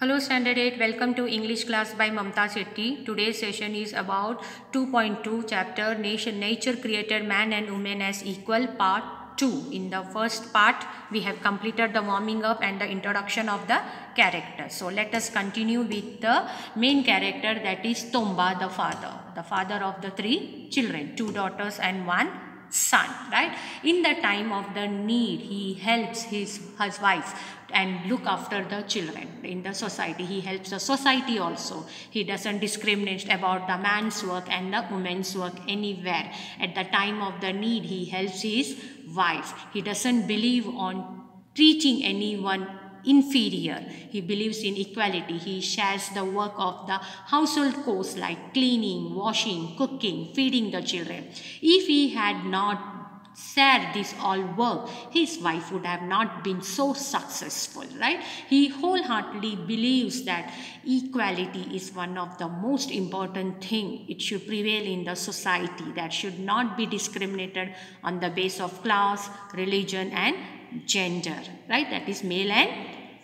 Hello Standard 8, welcome to English class by Mamta Shetty. Today's session is about 2.2 chapter Nature created man and woman as equal part 2. In the first part, we have completed the warming up and the introduction of the character. So let us continue with the main character, that is Tomba, the father of the 3 children, 2 daughters and 1 son, right? In the time of the need, he helps his wife and look after the children. In the society, he helps the society also. He doesn't discriminate about the man's work and the woman's work anywhere. At the time of the need, he helps his wife. He doesn't believe on treating anyone inferior. He believes in equality. He shares the work of the household chores like cleaning, washing, cooking, feeding the children. If he had not shared this all work, his wife would have not been so successful, right? He wholeheartedly believes that equality is one of the most important thing. It should prevail in the society. That should not be discriminated on the basis of class, religion and gender, right? That is male and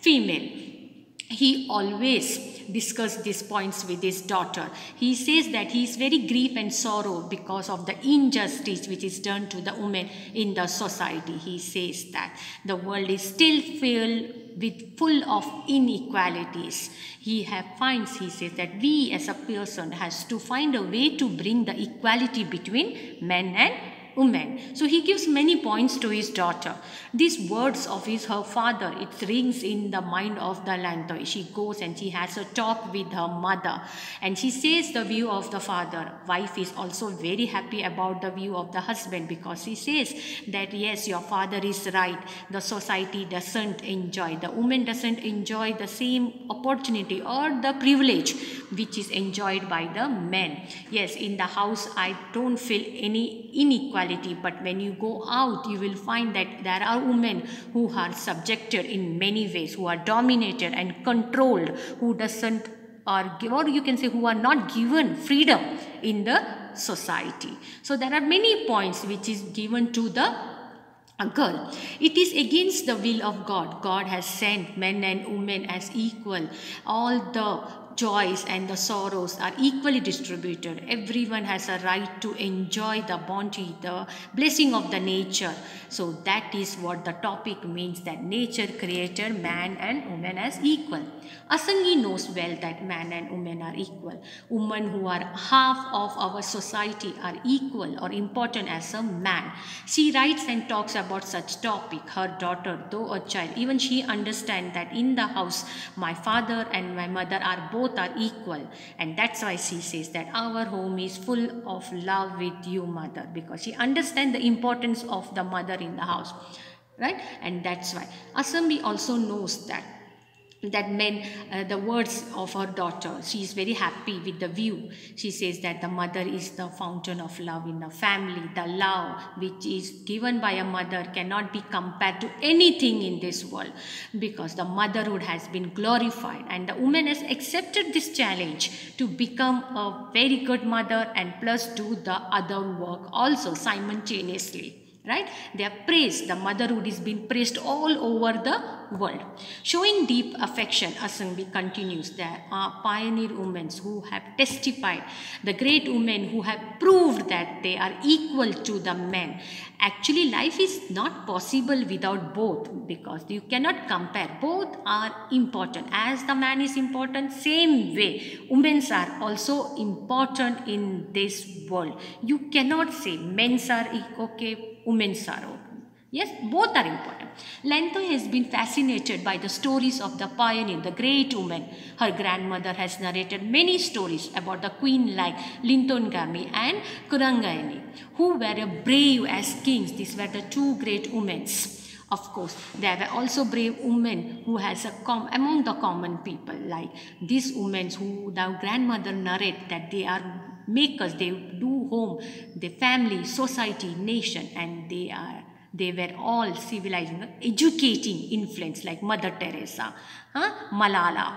female. He always discusses these points with his daughter. He says that he is very grief and sorrow because of the injustice which is done to the women in the society. He says that the world is still full of inequalities. He says that we as a person has to find a way to bring the equality between men and women. So he gives many points to his daughter. These words of her father, it rings in the mind of the Lantoi. She goes and she has a talk with her mother and she says the view of the father. Wife is also very happy about the view of the husband because he says that yes, your father is right. The society doesn't enjoy, the woman doesn't enjoy the same opportunity or the privilege which is enjoyed by the men. Yes, in the house I don't feel any inequality, but when you go out you will find that there are women who are subjected in many ways, who are dominated and controlled, who who are not given freedom in the society. So there are many points which is given to the girl. It is against the will of God. God has sent men and women as equal. All the joys and the sorrows are equally distributed. Everyone has a right to enjoy the bounty, the blessing of the nature. So that is what the topic means, that nature created man and woman as equal. Asangi knows well that man and woman are equal. Women who are half of our society are equal or important as a man. She writes and talks about such topic. Her daughter, though a child, even she understands that in the house my father and my mother are both are equal, and that's why she says that our home is full of love with you, mother, because she understands the importance of the mother in the house, right? And that's why Asambi also knows that the words of her daughter. She is very happy with the view. She says that the mother is the fountain of love in the family. The love which is given by a mother cannot be compared to anything in this world, because the motherhood has been glorified and the woman has accepted this challenge to become a very good mother and plus do the other work also simultaneously. Right? They are praised. The motherhood is being praised all over the world. Showing deep affection, Asangbi continues, there are pioneer women who have testified, the great women who have proved that they are equal to the men. Actually, life is not possible without both, because you cannot compare. Both are important. As the man is important, same way women are also important in this world. You cannot say men's are okay, women's are okay. Yes, both are important. Lantoi has been fascinated by the stories of the pioneer, the great woman. Her grandmother has narrated many stories about the queen like Lintongami and Kurangaini, who were brave as kings. These were the 2 great women. Of course, there were also brave women who has among the common people, like these women who the grandmother narrate that they are makers, they do home, the family, society, nation, and they were all civilizing, educating influence like Mother Teresa, Malala.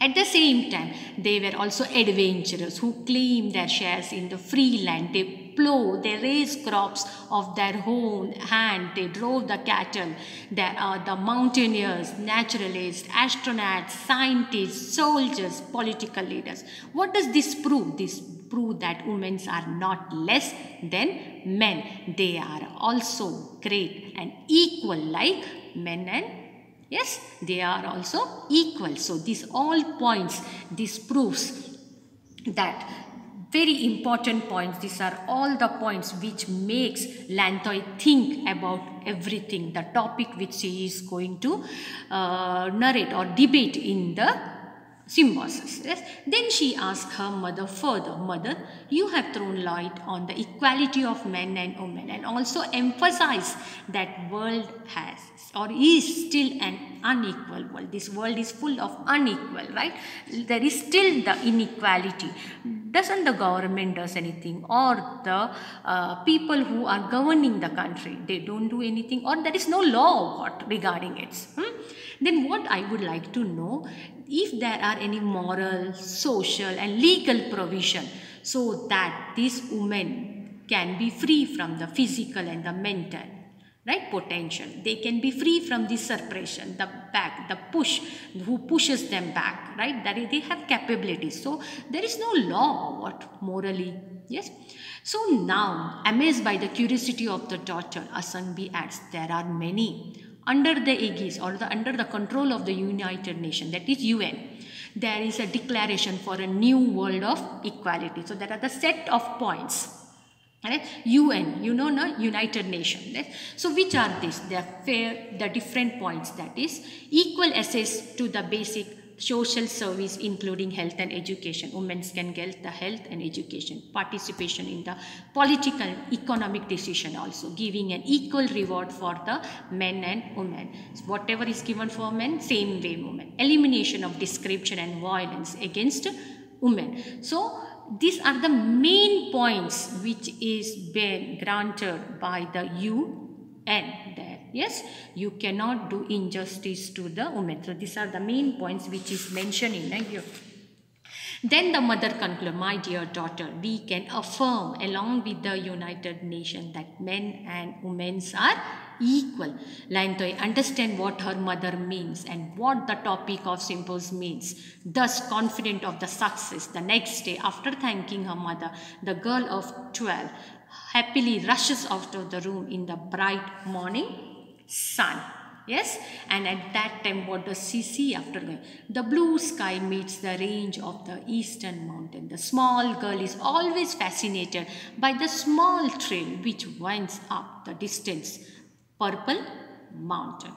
At the same time, they were also adventurers who claimed their shares in the free land. They plow, they raise crops of their own hand, they drove the cattle. There are the mountaineers, naturalists, astronauts, scientists, soldiers, political leaders. What does this prove? This prove that women are not less than men. They are also great and equal like men, and yes, they are also equal. So these all points, this proves that very important points. These are all the points which makes Lantoy think about everything, the topic which she is going to narrate or debate in the symbiosis. Yes? Then she asked her mother further, "Mother, you have thrown light on the equality of men and women and also emphasize that world has or is still an unequal world. This world is full of unequal, right? There is still the inequality. Doesn't the government does anything, or the people who are governing the country, they don't do anything, or there is no law regarding it? Then what I would like to know, if there are any moral, social and legal provision so that these women can be free from the physical and the mental, right, potential. They can be free from the suppression, the back, the push, who pushes them back, right? That they have capabilities. So there is no law what morally, yes. So now, amazed by the curiosity of the daughter, Asangbi adds, there are many under the aegis or under the control of the United Nations, that is UN. There is a declaration for a new world of equality. So there are the set of points. Right? UN, you know, no? United Nations. Right? So which are these? They are the different points, that is equal access to the basic social service including health and education. Women can get the health and education. Participation in the political economic decision also. Giving an equal reward for the men and women. So whatever is given for men, same way women. Elimination of discrimination and violence against women. So these are the main points which is been granted by the UN. Yes, you cannot do injustice to the women. So these are the main points which is mentioned in here. Then the mother concludes, my dear daughter, we can affirm along with the United Nations that men and women are equal. Lantoy understand what her mother means and what the topic of symposium means. Thus confident of the success, the next day after thanking her mother, the girl of 12 happily rushes out of the room in the bright morning sun. Yes, and at that time what does she see after going? The blue sky meets the range of the eastern mountain. The small girl is always fascinated by the small trail which winds up the distance, purple mountain.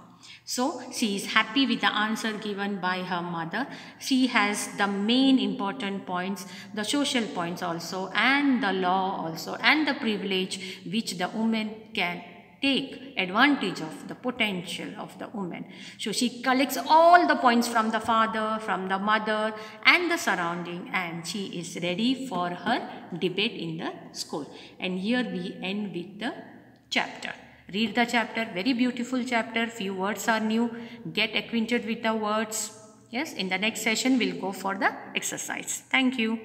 So she is happy with the answer given by her mother. She has the main important points, the social points also, and the law also, and the privilege which the woman can take advantage of, the potential of the woman. So she collects all the points from the father, from the mother and the surrounding, and she is ready for her debate in the school. And here we end with the chapter. Read the chapter, very beautiful chapter. Few words are new. Get acquainted with the words. Yes, in the next session we'll go for the exercise. Thank you.